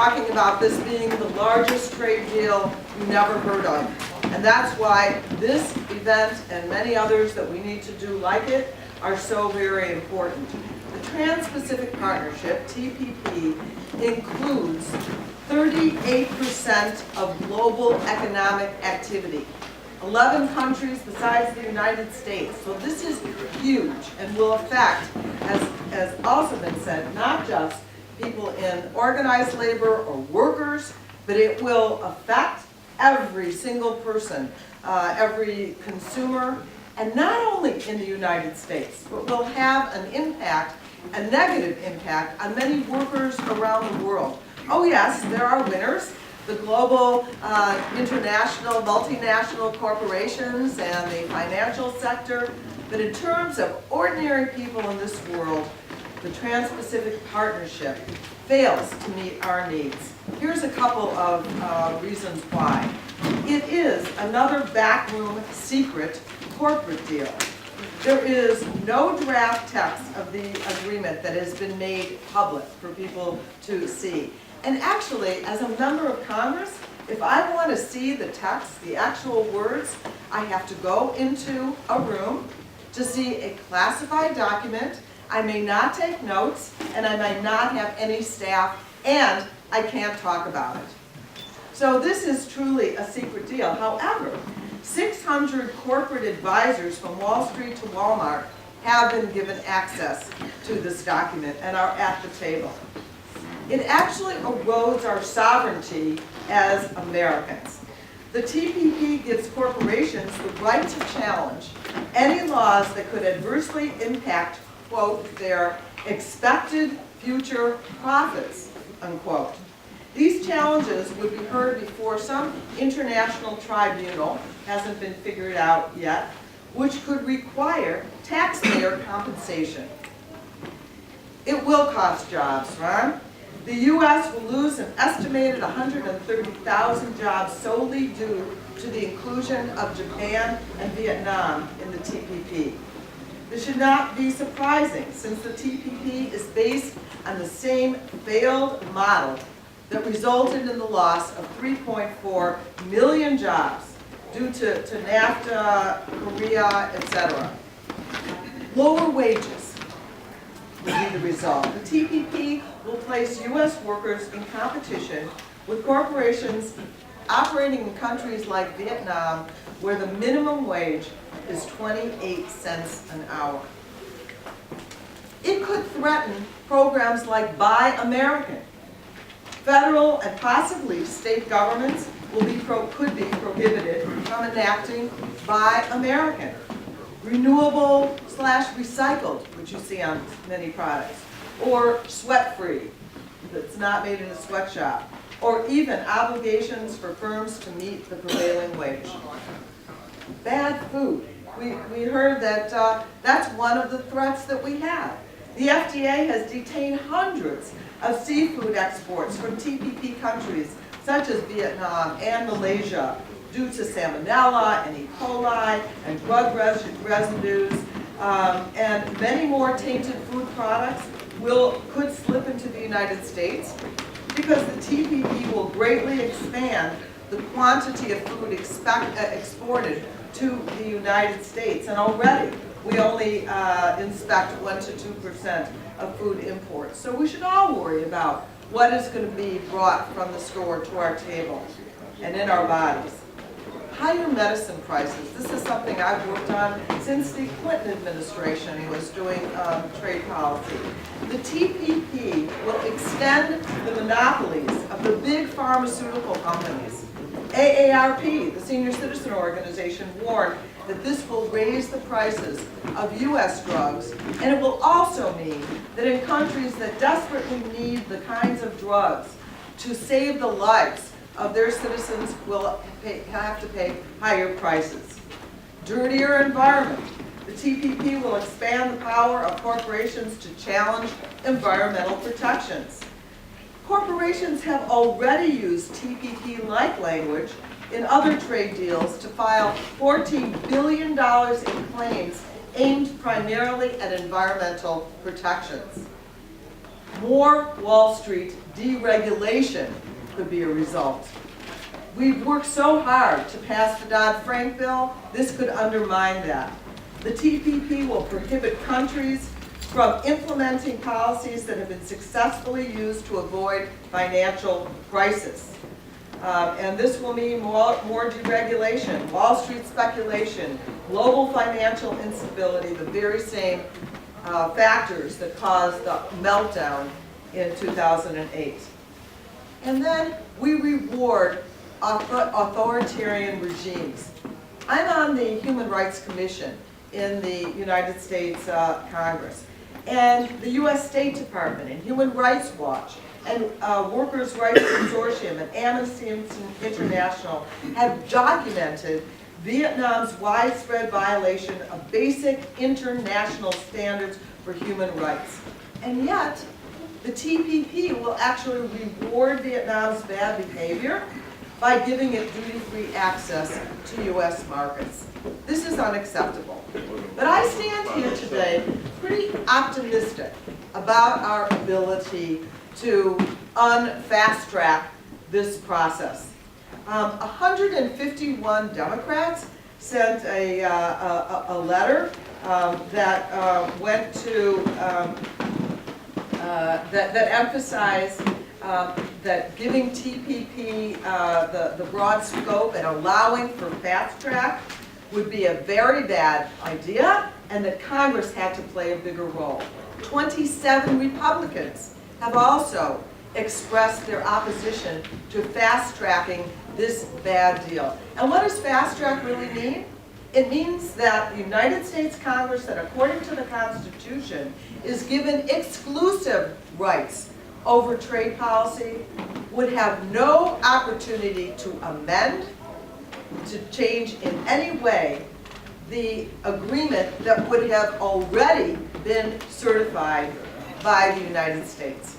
talking about this being the largest trade deal you never heard of. And that's why this event and many others that we need to do like it are so very important. The Trans-Pacific Partnership, TPP, includes 38% of global economic activity. 11 countries besides the United States. So this is huge and will affect, as also been said, not just people in organized labor or workers, but it will affect every single person, every consumer, and not only in the United States, but will have an impact, a negative impact on many workers around the world. Oh yes, there are winners. The global, international, multinational corporations and the financial sector. But in terms of ordinary people in this world, the Trans-Pacific Partnership fails to meet our needs. Here's a couple of reasons why. It is another backroom secret corporate deal. There is no draft text of the agreement that has been made public for people to see. And actually, as a member of Congress, if I want to see the text, the actual words, I have to go into a room to see a classified document. I may not take notes, and I may not have any staff, and I can't talk about it. So this is truly a secret deal. However, 600 corporate advisors from Wall Street to Walmart have been given access to this document and are at the table. It actually erodes our sovereignty as Americans. The TPP gives corporations the right to challenge any laws that could adversely impact, quote, their expected future profits, unquote. These challenges would be heard before some international tribunal, hasn't been figured out yet, which could require taxpayer compensation. It will cost jobs, right? The U.S. will lose an estimated 130,000 jobs solely due to the inclusion of Japan and Vietnam in the TPP. This should not be surprising, since the TPP is based on the same failed model that resulted in the loss of 3.4 million jobs due to NAFTA, Korea, etc. Lower wages will be the result. The TPP will place U.S. workers in competition with corporations operating in countries like Vietnam, where the minimum wage is 28 cents an hour. It could threaten programs like Buy American. Federal and possibly state governments could be prohibited from enacting Buy American. Renewable/recycled, which you see on many products, or sweat-free, that's not made in a sweatshop, or even obligations for firms to meet the prevailing wage. Bad food. We heard that that's one of the threats that we have. The FDA has detained hundreds of seafood exports from TPP countries such as Vietnam and Malaysia due to salmonella and E. coli and drug residues, and many more tainted food products could slip into the United States because the TPP will greatly expand the quantity of food exported to the United States. And already we only inspect 1 to 2% of food imports. So we should all worry about what is going to be brought from the store to our table and in our bodies. Higher medicine prices. This is something I've worked on since the Clinton administration was doing trade policy. The TPP will extend the monopolies of the big pharmaceutical companies. AARP, the senior citizen organization, warned that this will raise the prices of U.S. drugs, and it will also mean that in countries that desperately need the kinds of drugs to save the lives of their citizens will have to pay higher prices. Dirtier environment. The TPP will expand the power of corporations to challenge environmental protections. Corporations have already used TPP-like language in other trade deals to file $14 billion in claims aimed primarily at environmental protections. More Wall Street deregulation could be a result. We've worked so hard to pass the Dodd-Frank bill, this could undermine that. The TPP will prohibit countries from implementing policies that have been successfully used to avoid financial crisis. And this will mean more deregulation, Wall Street speculation, global financial instability, the very same factors that caused the meltdown in 2008. And then we reward authoritarian regimes. I'm on the Human Rights Commission in the United States Congress. And the US State Department and Human Rights Watch and Workers' Rights Consortium and Amnesty International have documented Vietnam's widespread violation of basic international standards for human rights. And yet, the TPP will actually reward Vietnam's bad behavior by giving it duty-free access to US markets. This is unacceptable. But I stand here today pretty optimistic about our ability to fast-track this process. 151 Democrats sent a letter that went to that emphasized that giving TPP the broad scope and allowing for fast track would be a very bad idea, and that Congress had to play a bigger role. 27 Republicans have also expressed their opposition to fast tracking this bad deal. And what does fast track really mean? It means that the United States Congress, that according to the Constitution, is given exclusive rights over trade policy, would have no opportunity to amend, to change in any way the agreement that would have already been certified by the United States.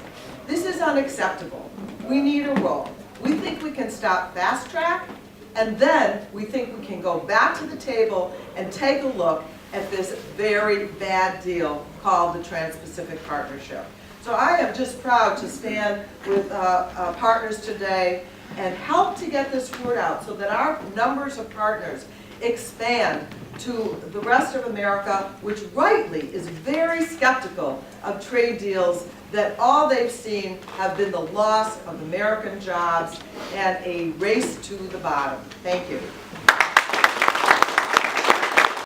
This is unacceptable. We need a role. We think we can stop fast track, and then we think we can go back to the table and take a look at this very bad deal called the Trans-Pacific Partnership. So I am just proud to stand with partners today and help to get this word out so that our numbers of partners expand to the rest of America, which rightly is very skeptical of trade deals that all they've seen have been the loss of American jobs and a race to the bottom. Thank you.